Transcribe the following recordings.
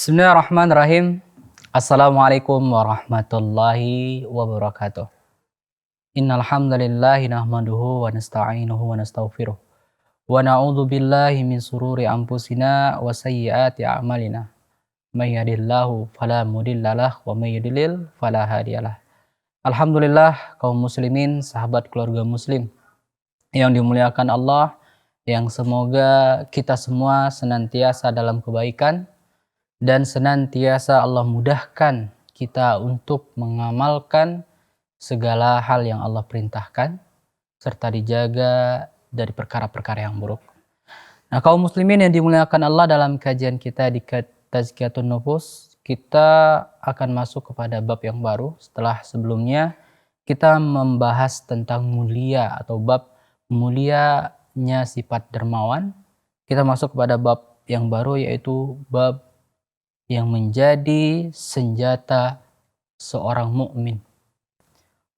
Bismillahirrahmanirrahim. Assalamualaikum warahmatullahi wabarakatuh. Innal hamdalillahi nahmaduhu wa nasta'inuhu wa nastaghfiruh. Wa na'udzu billahi min sururi anfusina wa sayyiati a'malina. May yahdihillahu fala mudhillalah wa may yudlil fala hadiyalah. Alhamdulillah kaum muslimin, sahabat keluarga muslim yang dimuliakan Allah, yang semoga kita semua senantiasa dalam kebaikan dan senantiasa Allah mudahkan kita untuk mengamalkan segala hal yang Allah perintahkan, serta dijaga dari perkara-perkara yang buruk. Nah, kaum muslimin yang dimuliakan Allah, dalam kajian kita di Tazkiyatun Nufus, kita akan masuk kepada bab yang baru setelah sebelumnya kita membahas tentang mulia atau bab mulianya sifat dermawan. Kita masuk kepada bab yang baru, yaitu bab yang menjadi senjata seorang mukmin.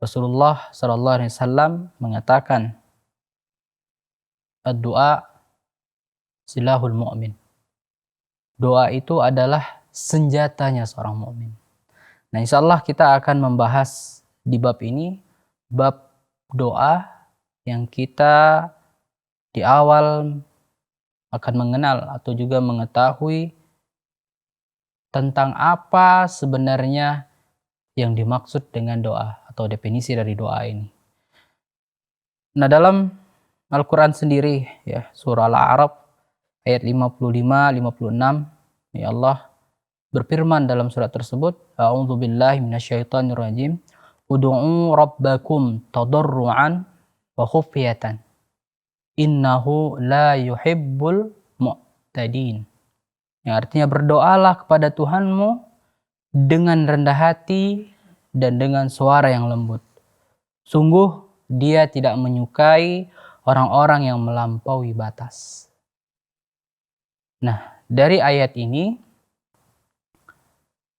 Rasulullah SAW mengatakan, "Ad-du'a silahul mu'min." Doa itu adalah senjatanya seorang mukmin. Nah, insya Allah kita akan membahas di bab ini, bab doa yang kita di awal akan mengenal atau juga mengetahui tentang apa sebenarnya yang dimaksud dengan doa atau definisi dari doa ini. Nah, dalam Al-Quran sendiri, ya, surah Al-A'raf ayat 55-56, ya Allah berfirman dalam surat tersebut, A'udzubillahi minasyaitonirrajim, Ud'u rabbakum tadarru'an wa khufyatan, innahu la yuhibbul mu'tadin. Yang artinya, berdoalah kepada Tuhanmu dengan rendah hati dan dengan suara yang lembut. Sungguh Dia tidak menyukai orang-orang yang melampaui batas. Nah, dari ayat ini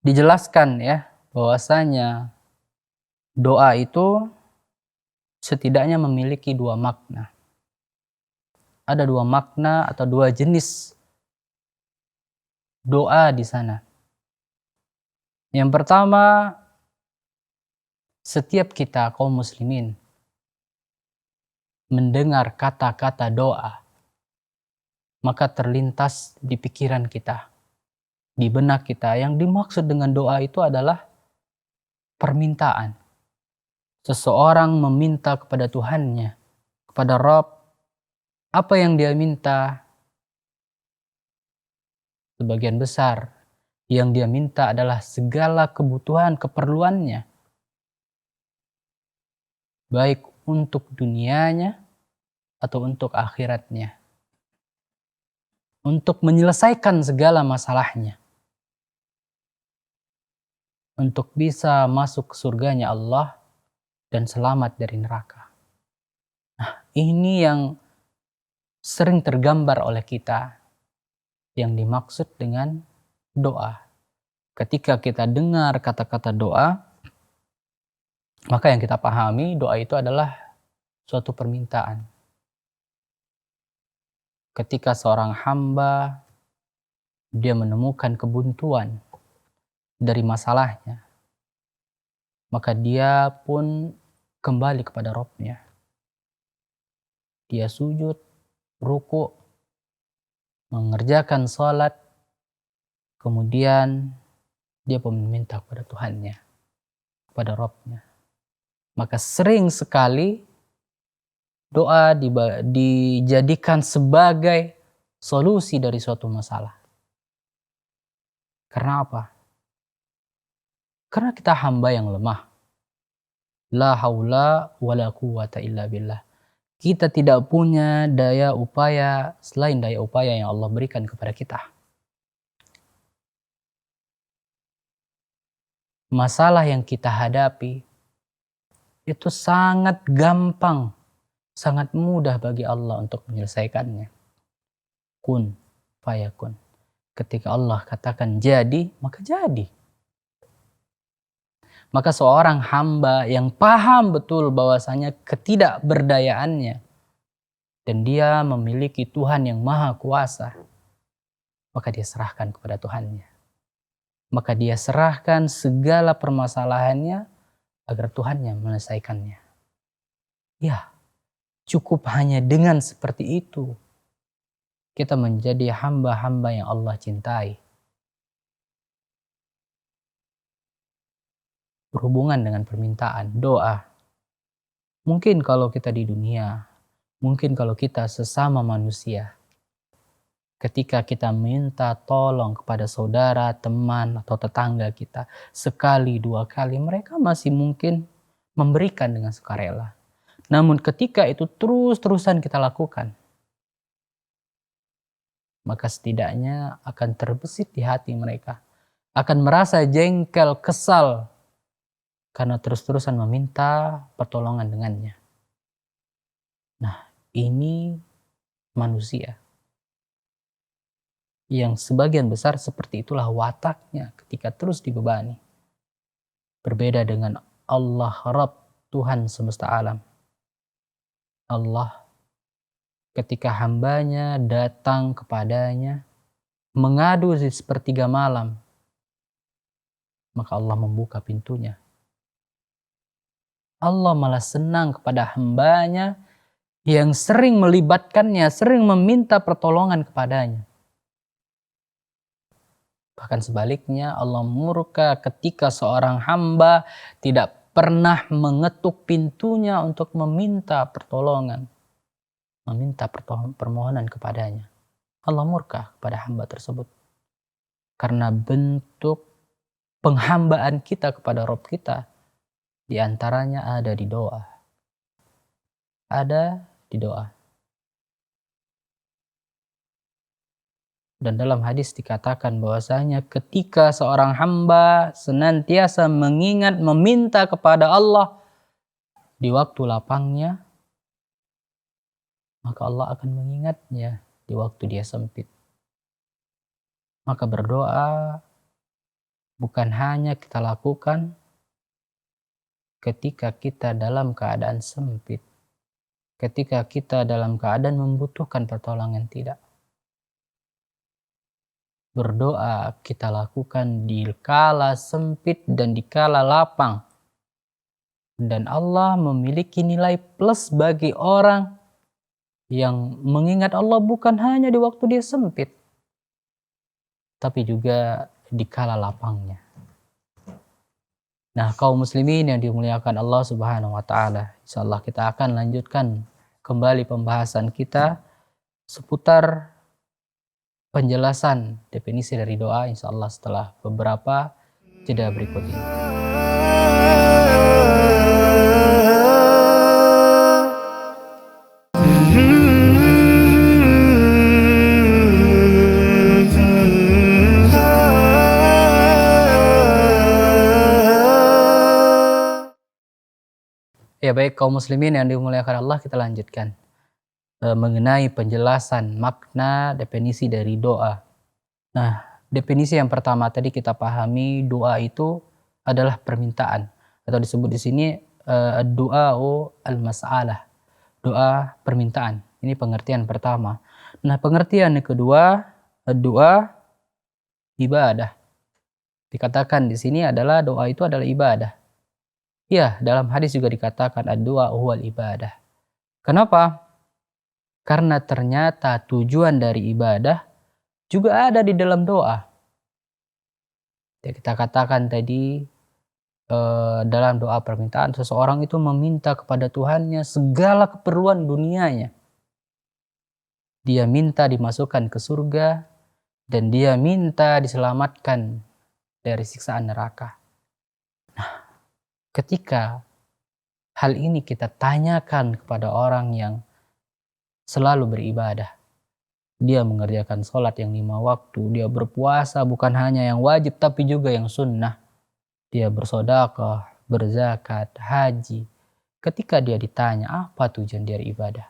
dijelaskan, ya, bahwasanya doa itu setidaknya memiliki dua makna. Ada dua makna atau dua jenis doa di sana. Yang pertama, setiap kita kaum muslimin mendengar kata-kata doa, maka terlintas di pikiran kita, di benak kita, yang dimaksud dengan doa itu adalah permintaan. Seseorang meminta kepada Tuhannya, kepada Rabb, apa yang dia minta, sebagian besar yang dia minta adalah segala kebutuhan, keperluannya, baik untuk dunianya atau untuk akhiratnya, untuk menyelesaikan segala masalahnya, untuk bisa masuk ke surganya Allah dan selamat dari neraka. Nah, ini yang sering tergambar oleh kita yang dimaksud dengan doa. Ketika kita dengar kata-kata doa, maka yang kita pahami doa itu adalah suatu permintaan. Ketika seorang hamba dia menemukan kebuntuan dari masalahnya, maka dia pun kembali kepada Rabb-nya. Dia sujud, ruku', mengerjakan sholat, kemudian dia pun meminta kepada Tuhannya, kepada Rabb-nya. Maka sering sekali doa dijadikan sebagai solusi dari suatu masalah. Karena apa? Karena kita hamba yang lemah. La haula wa la quwwata illa billah. Kita tidak punya daya upaya selain daya upaya yang Allah berikan kepada kita. Masalah yang kita hadapi itu sangat gampang, sangat mudah bagi Allah untuk menyelesaikannya. Kun fayakun. Ketika Allah katakan jadi, maka jadi. Maka seorang hamba yang paham betul bahwasanya ketidakberdayaannya dan dia memiliki Tuhan yang maha kuasa, maka dia serahkan kepada Tuhannya. maka dia serahkan segala permasalahannya agar Tuhan yang menyelesaikannya. Ya, cukup hanya dengan seperti itu kita menjadi hamba-hamba yang Allah cintai. Berhubungan dengan permintaan, doa. Mungkin kalau kita di dunia, mungkin kalau kita sesama manusia, ketika kita minta tolong kepada saudara, teman, atau tetangga kita, sekali, dua kali, mereka masih mungkin memberikan dengan sukarela. Namun ketika itu terus-terusan kita lakukan, maka setidaknya akan terbesit di hati mereka. Akan merasa jengkel, kesal, karena terus-terusan meminta pertolongan dengannya. Nah, ini manusia yang sebagian besar seperti itulah wataknya ketika terus dibebani. Berbeda dengan Allah Rabb, Tuhan semesta alam. Allah ketika hambanya datang kepadanya mengadu di sepertiga malam, maka Allah membuka pintunya. Allah malah senang kepada hambanya yang sering melibatkannya, sering meminta pertolongan kepadanya. Bahkan sebaliknya, Allah murka ketika seorang hamba tidak pernah mengetuk pintunya untuk meminta pertolongan, meminta permohonan kepadanya. Allah murka kepada hamba tersebut. Karena bentuk penghambaan kita kepada Rabb kita, diantaranya ada di doa. Ada di doa. Dan dalam hadis dikatakan bahwasanya ketika seorang hamba senantiasa mengingat, meminta kepada Allah di waktu lapangnya, maka Allah akan mengingatnya di waktu dia sempit. Maka berdoa bukan hanya kita lakukan ketika kita dalam keadaan sempit, ketika kita dalam keadaan membutuhkan pertolongan, tidak. Berdoa kita lakukan di kala sempit dan di kala lapang. Dan Allah memiliki nilai plus bagi orang yang mengingat Allah bukan hanya di waktu dia sempit, tapi juga di kala lapangnya. Nah, kaum muslimin yang dimuliakan Allah Subhanahu wa taala, insyaallah kita akan lanjutkan kembali pembahasan kita seputar penjelasan definisi dari doa, insyaallah setelah beberapa jeda berikut ini. Ya baik kaum muslimin yang dimuliakan Allah, kita lanjutkan mengenai penjelasan makna definisi dari doa. Nah, definisi yang pertama tadi kita pahami doa itu adalah permintaan atau disebut di sini doa al-mas'alah, doa permintaan. Ini pengertian pertama. Nah, pengertian yang kedua, doa ibadah. Dikatakan di sini adalah doa itu adalah ibadah. Ya, dalam hadis juga dikatakan ad-du'a huwal ibadah. Kenapa? Karena ternyata tujuan dari ibadah juga ada di dalam doa. Ya, kita katakan tadi dalam doa permintaan seseorang itu meminta kepada Tuhannya segala keperluan dunianya. Dia minta dimasukkan ke surga dan dia minta diselamatkan dari siksaan neraka. Nah, ketika hal ini kita tanyakan kepada orang yang selalu beribadah, dia mengerjakan sholat yang 5 waktu, dia berpuasa bukan hanya yang wajib tapi juga yang sunnah, dia bersedekah, berzakat, haji. Ketika dia ditanya apa tujuan dari ibadah,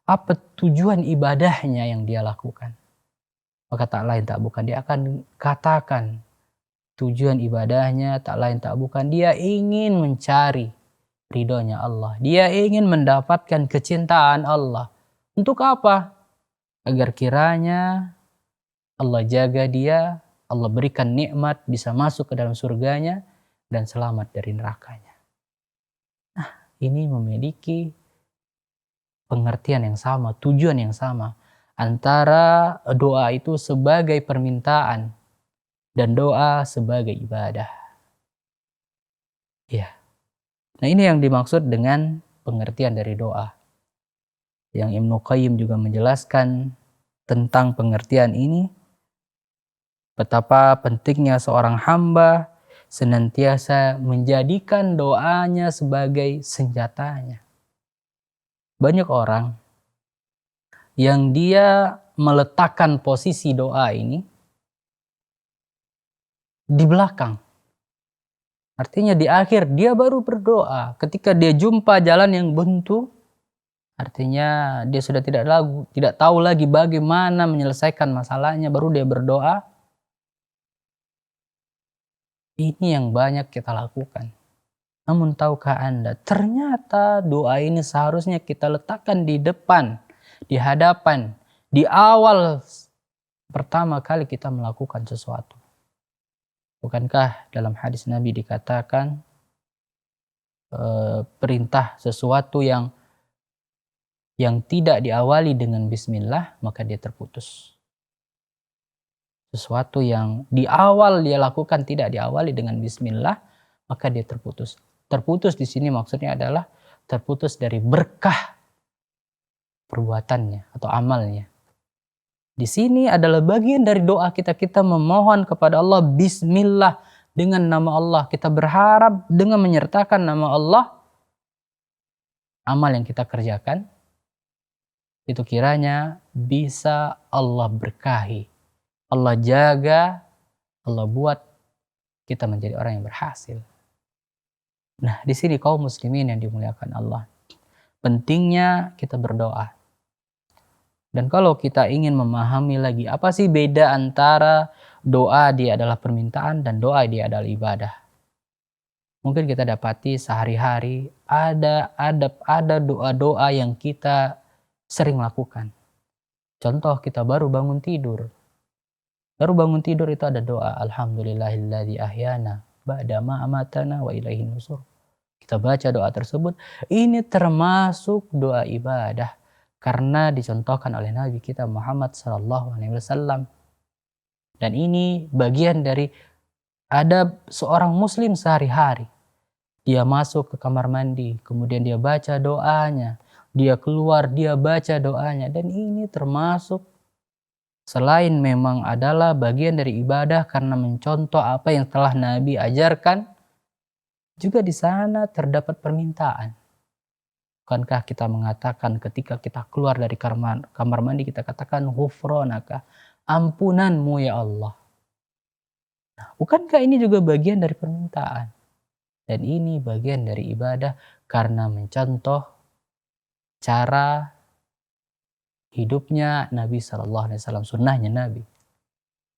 apa tujuan ibadahnya yang dia lakukan, maka tak lain tak bukan dia akan katakan tujuan ibadahnya tak lain tak bukan dia ingin mencari ridhonya Allah, dia ingin mendapatkan kecintaan Allah. Untuk apa? Agar kiranya Allah jaga dia Allah berikan nikmat bisa masuk ke dalam surganya dan selamat dari nerakanya. Nah, ini memiliki pengertian yang sama, tujuan yang sama antara doa itu sebagai permintaan dan doa sebagai ibadah. Ya. Nah, ini yang dimaksud dengan pengertian dari doa. Yang Ibnu Qayyim juga menjelaskan tentang pengertian ini, betapa pentingnya seorang hamba senantiasa menjadikan doanya sebagai senjatanya. Banyak orang yang dia meletakkan posisi doa ini di belakang. Artinya di akhir dia baru berdoa. Ketika dia jumpa jalan yang buntu, artinya dia sudah tidak tahu lagi bagaimana menyelesaikan masalahnya, baru dia berdoa. Ini yang banyak kita lakukan. Namun tahukah Anda, ternyata doa ini seharusnya kita letakkan di depan, di hadapan, di awal pertama kali kita melakukan sesuatu. Bukankah dalam hadis Nabi dikatakan perintah sesuatu yang tidak diawali dengan bismillah, maka dia terputus. Sesuatu yang di awal dia lakukan tidak diawali dengan bismillah, maka dia terputus. Terputus di sini maksudnya adalah terputus dari berkah perbuatannya atau amalnya. Di sini adalah bagian dari doa kita memohon kepada Allah bismillah, dengan nama Allah. Kita berharap dengan menyertakan nama Allah, amal yang kita kerjakan itu kiranya bisa Allah berkahi, Allah jaga, Allah buat kita menjadi orang yang berhasil. Nah, di sini kaum muslimin yang dimuliakan Allah, pentingnya kita berdoa. Dan kalau kita ingin memahami lagi apa sih beda antara doa dia adalah permintaan dan doa dia adalah ibadah. Mungkin kita dapati sehari-hari ada doa-doa yang kita sering lakukan. Contoh, kita baru bangun tidur. Baru bangun tidur itu ada doa, alhamdulillahilladzi ahyana ba'da ma amatana wa ilaihin nusur. Kita baca doa tersebut, ini termasuk doa ibadah. Karena dicontohkan oleh Nabi kita Muhammad SAW. Dan ini bagian dari adab seorang muslim sehari-hari. Dia masuk ke kamar mandi, kemudian dia baca doanya. Dia keluar, dia baca doanya. Dan ini termasuk, selain memang adalah bagian dari ibadah karena mencontoh apa yang telah Nabi ajarkan, juga di sana terdapat permintaan. Bukankah kita mengatakan ketika kita keluar dari kamar mandi, kita katakan ghufranaka, ampunanmu ya Allah. Nah, bukankah ini juga bagian dari permintaan? Dan ini bagian dari ibadah karena mencontoh cara hidupnya Nabi SAW, sunnahnya Nabi.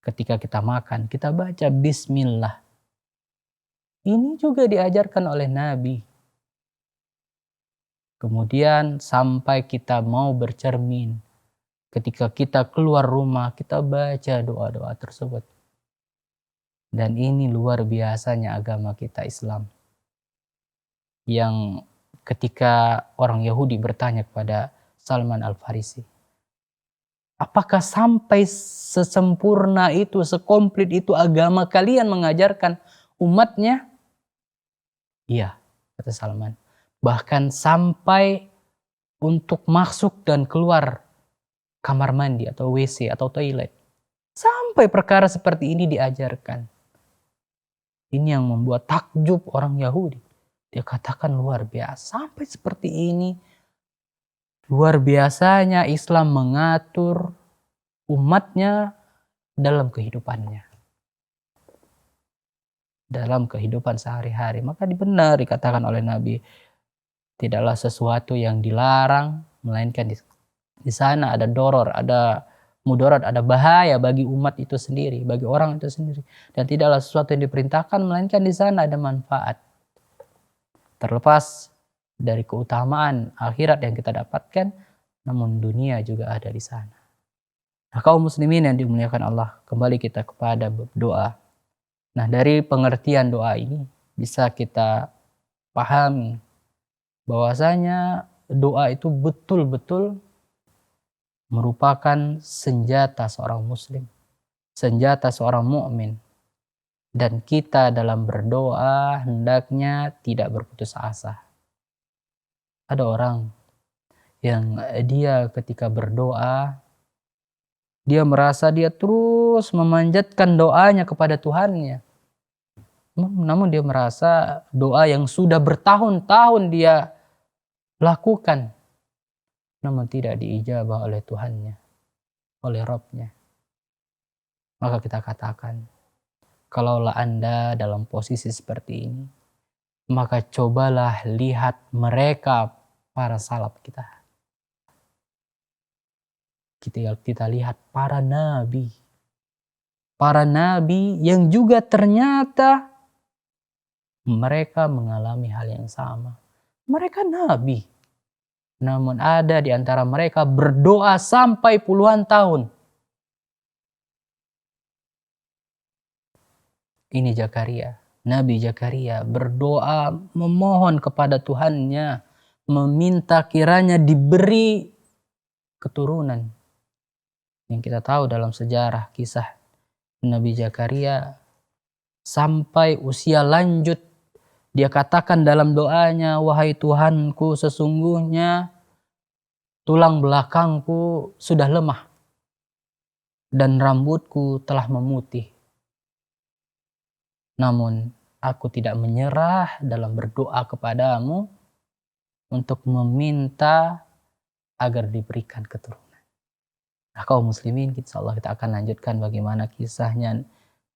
Ketika kita makan, kita baca bismillah. Ini juga diajarkan oleh Nabi. Kemudian sampai kita mau bercermin, ketika kita keluar rumah, kita baca doa-doa tersebut. Dan ini luar biasanya agama kita Islam. Yang ketika orang Yahudi bertanya kepada Salman Al-Farisi, apakah sampai sesempurna itu, sekomplit itu agama kalian mengajarkan umatnya? Iya, kata Salman. Bahkan sampai untuk masuk dan keluar kamar mandi atau WC atau toilet. Sampai perkara seperti ini diajarkan. Ini yang membuat takjub orang Yahudi. Dia katakan luar biasa. Sampai seperti ini. Luar biasanya Islam mengatur umatnya dalam kehidupannya. Dalam kehidupan sehari-hari. Maka benar dikatakan oleh Nabi, tidaklah sesuatu yang dilarang, melainkan di sana ada doror, ada mudarat, ada bahaya bagi umat itu sendiri, bagi orang itu sendiri. Dan tidaklah sesuatu yang diperintahkan, melainkan di sana ada manfaat. Terlepas dari keutamaan akhirat yang kita dapatkan, namun dunia juga ada di sana. Nah, kaum muslimin yang dimuliakan Allah, kembali kita kepada doa. Nah, dari pengertian doa ini bisa kita pahami bahwasanya doa itu betul-betul merupakan senjata seorang muslim, senjata seorang mukmin. Dan kita dalam berdoa hendaknya tidak berputus asa. Ada orang yang dia ketika berdoa, dia merasa dia terus memanjatkan doanya kepada Tuhannya. Namun dia merasa doa yang sudah bertahun-tahun dia lakukan, namun tidak diijabah oleh Tuhannya, oleh Rabbnya. Maka kita katakan, kalaulah Anda dalam posisi seperti ini, maka cobalah lihat mereka para salaf kita. Kita lihat para nabi. Para nabi yang juga ternyata mereka mengalami hal yang sama. Mereka nabi. Namun ada di antara mereka berdoa sampai puluhan tahun. Ini Zakaria. Nabi Zakaria berdoa memohon kepada Tuhannya. Meminta kiranya diberi keturunan. Yang kita tahu dalam sejarah kisah Nabi Zakaria sampai usia lanjut. Dia katakan dalam doanya, wahai Tuhanku, sesungguhnya tulang belakangku sudah lemah dan rambutku telah memutih. Namun aku tidak menyerah dalam berdoa kepadamu untuk meminta agar diberikan keturunan. Nah, kaum muslimin, insyaallah kita akan lanjutkan bagaimana kisahnya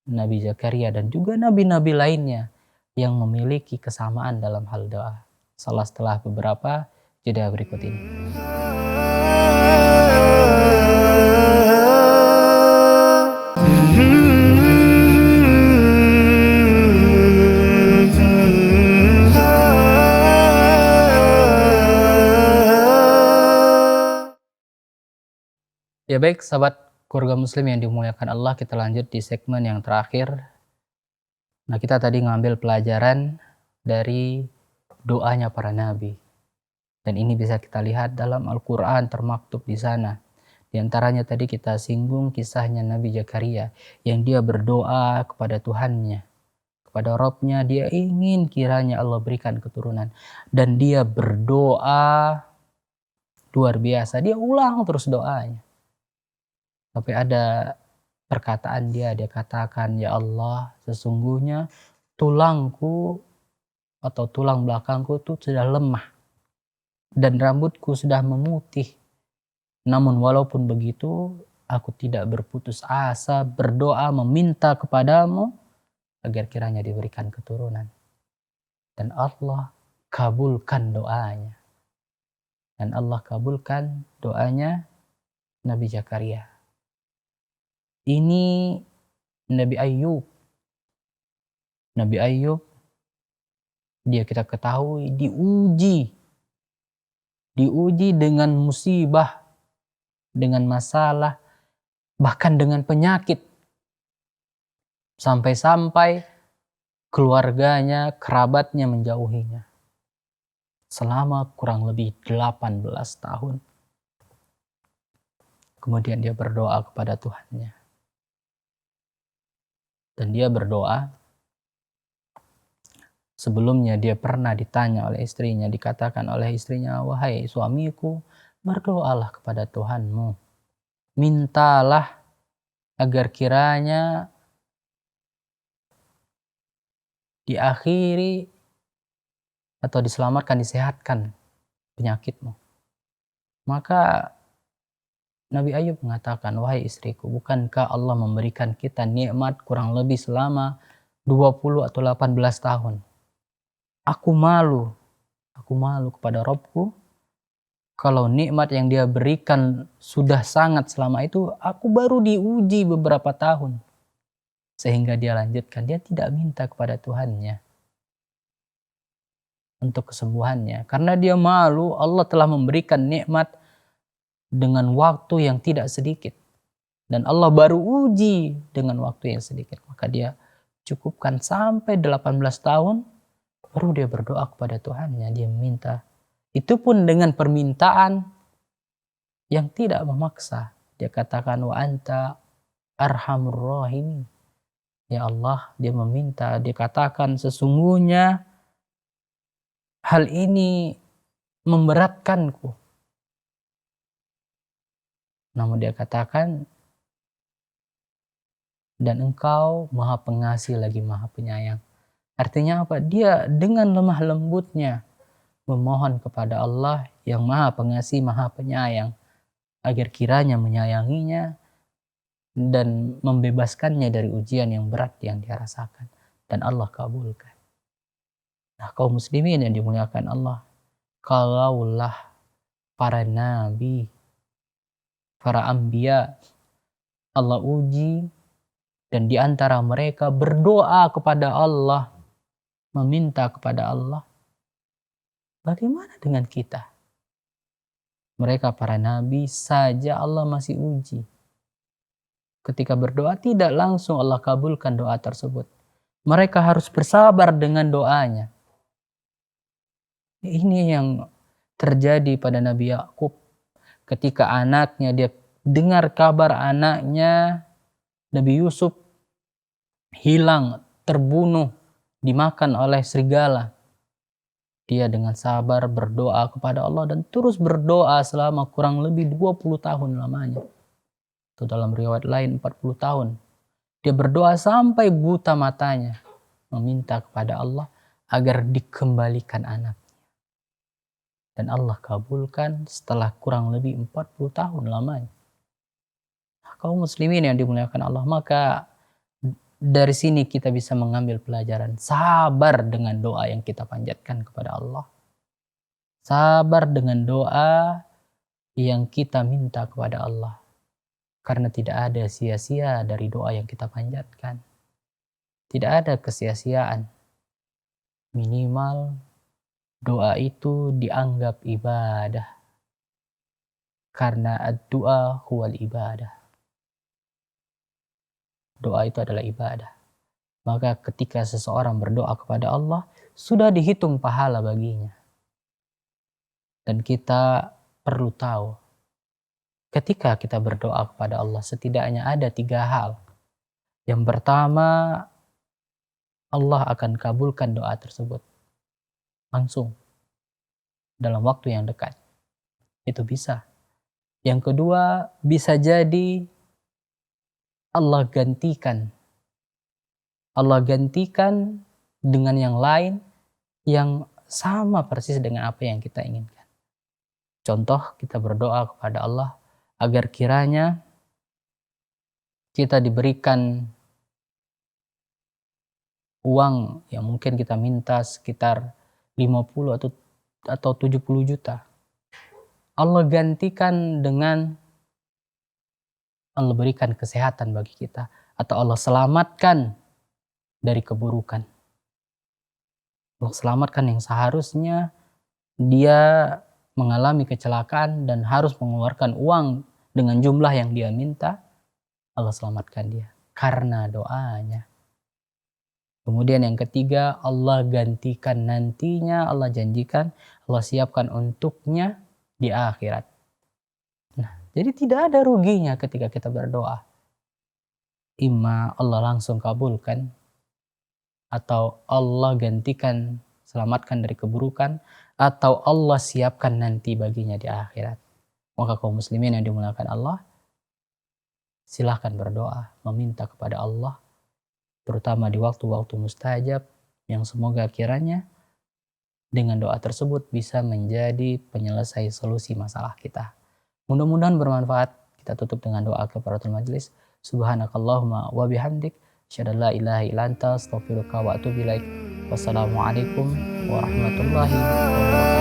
Nabi Zakaria dan juga nabi-nabi lainnya yang memiliki kesamaan dalam hal doa. Salah setelah beberapa jeda berikut ini. Ya baik, sahabat keluarga muslim yang dimuliakan Allah, kita lanjut di segmen yang terakhir. Nah, kita tadi ngambil pelajaran dari doanya para nabi. Dan ini bisa kita lihat dalam Al-Quran termaktub di sana. Di antaranya tadi kita singgung kisahnya Nabi Zakaria yang dia berdoa kepada Tuhannya, kepada Rabbnya, dia ingin kiranya Allah berikan keturunan. Dan dia berdoa luar biasa, dia ulang terus doanya. Sampai ada perkataan dia katakan, ya Allah, sesungguhnya tulangku atau tulang belakangku itu sudah lemah dan rambutku sudah memutih. Namun walaupun begitu, aku tidak berputus asa berdoa meminta kepadamu agar kiranya diberikan keturunan. Dan Allah kabulkan doanya. Dan Allah kabulkan doanya Nabi Zakaria. Ini Nabi Ayub. Nabi Ayub, dia kita ketahui diuji dengan musibah, dengan masalah, bahkan dengan penyakit. Sampai-sampai keluarganya, kerabatnya menjauhinya. Selama kurang lebih 18 tahun. Kemudian dia berdoa kepada Tuhannya. Dan dia berdoa, sebelumnya dia pernah ditanya oleh istrinya, dikatakan oleh istrinya, wahai suamiku, berdoalah kepada Tuhanmu. Mintalah agar kiranya diakhiri atau diselamatkan, disehatkan penyakitmu. Maka Nabi Ayub mengatakan, wahai istriku, bukankah Allah memberikan kita nikmat kurang lebih selama 20 atau 18 tahun. Aku malu kepada Rabbku. Kalau nikmat yang dia berikan sudah sangat selama itu, aku baru diuji beberapa tahun. Sehingga dia lanjutkan, dia tidak minta kepada Tuhannya untuk kesembuhannya. Karena dia malu, Allah telah memberikan nikmat dengan waktu yang tidak sedikit. dan Allah baru uji dengan waktu yang sedikit, maka dia cukupkan sampai 18 tahun, baru dia berdoa kepada Tuhannya, dia meminta. Itu pun dengan permintaan yang tidak memaksa. Dia katakan, wa anta arhamur rahimin. Ya Allah, dia meminta, dia katakan sesungguhnya hal ini memberatkanku. Namun dia katakan, dan engkau maha pengasih lagi maha penyayang. Artinya apa? Dia dengan lemah lembutnya memohon kepada Allah yang maha pengasih maha penyayang agar kiranya menyayanginya dan membebaskannya dari ujian yang berat yang dia rasakan. Dan Allah kabulkan. Nah, kaum muslimin yang dimuliakan Allah, kalaulah para nabi, para anbiya Allah uji dan di antara mereka berdoa kepada Allah, meminta kepada Allah, bagaimana dengan kita? Mereka para nabi saja Allah masih uji. Ketika berdoa tidak langsung Allah kabulkan doa tersebut. Mereka harus bersabar dengan doanya. Ini yang terjadi pada Nabi Yakub ketika anaknya, dia dengar kabar anaknya Nabi Yusuf hilang, terbunuh, dimakan oleh serigala. Dia dengan sabar berdoa kepada Allah dan terus berdoa selama kurang lebih 20 tahun lamanya. Itu dalam riwayat lain 40 tahun. Dia berdoa sampai buta matanya, meminta kepada Allah agar dikembalikan anak. Dan Allah kabulkan setelah kurang lebih 40 tahun lamanya. Kaum muslimin yang dimuliakan Allah, maka dari sini kita bisa mengambil pelajaran. Sabar dengan doa yang kita panjatkan kepada Allah. Sabar dengan doa yang kita minta kepada Allah. Karena tidak ada sia-sia dari doa yang kita panjatkan. Tidak ada kesia-siaan. Minimal doa itu dianggap ibadah. Karena ad-du'a huwal ibadah. Doa itu adalah ibadah. Maka ketika seseorang berdoa kepada Allah, sudah dihitung pahala baginya. Dan kita perlu tahu, ketika kita berdoa kepada Allah, setidaknya ada 3 hal. Yang pertama, Allah akan kabulkan doa tersebut. Langsung. Dalam waktu yang dekat. Itu bisa. Yang kedua, bisa jadi Allah gantikan. Allah gantikan dengan yang lain yang sama persis dengan apa yang kita inginkan. Contoh, kita berdoa kepada Allah agar kiranya kita diberikan uang yang mungkin kita minta sekitar 50 atau 70 juta. Allah gantikan dengan Allah berikan kesehatan bagi kita. Atau Allah selamatkan dari keburukan. Allah selamatkan yang seharusnya dia mengalami kecelakaan dan harus mengeluarkan uang dengan jumlah yang dia minta. Allah selamatkan dia karena doanya. Kemudian yang ketiga, Allah gantikan nantinya, Allah janjikan, Allah siapkan untuknya di akhirat. Nah, jadi tidak ada ruginya ketika kita berdoa. Imma Allah langsung kabulkan, atau Allah gantikan, selamatkan dari keburukan, atau Allah siapkan nanti baginya di akhirat. Maka kaum muslimin yang dimuliakan Allah, silahkan berdoa, meminta kepada Allah, terutama di waktu-waktu mustajab, yang semoga kiranya dengan doa tersebut bisa menjadi penyelesai solusi masalah kita. Mudah-mudahan bermanfaat. Kita tutup dengan doa kafaratul majlis. Subhanakallahumma wa bihamdik, asyhadu an la ilaha illa anta, astaghfiruka wa atubu ilaik. Wassalamualaikum warahmatullahi wabarakatuh.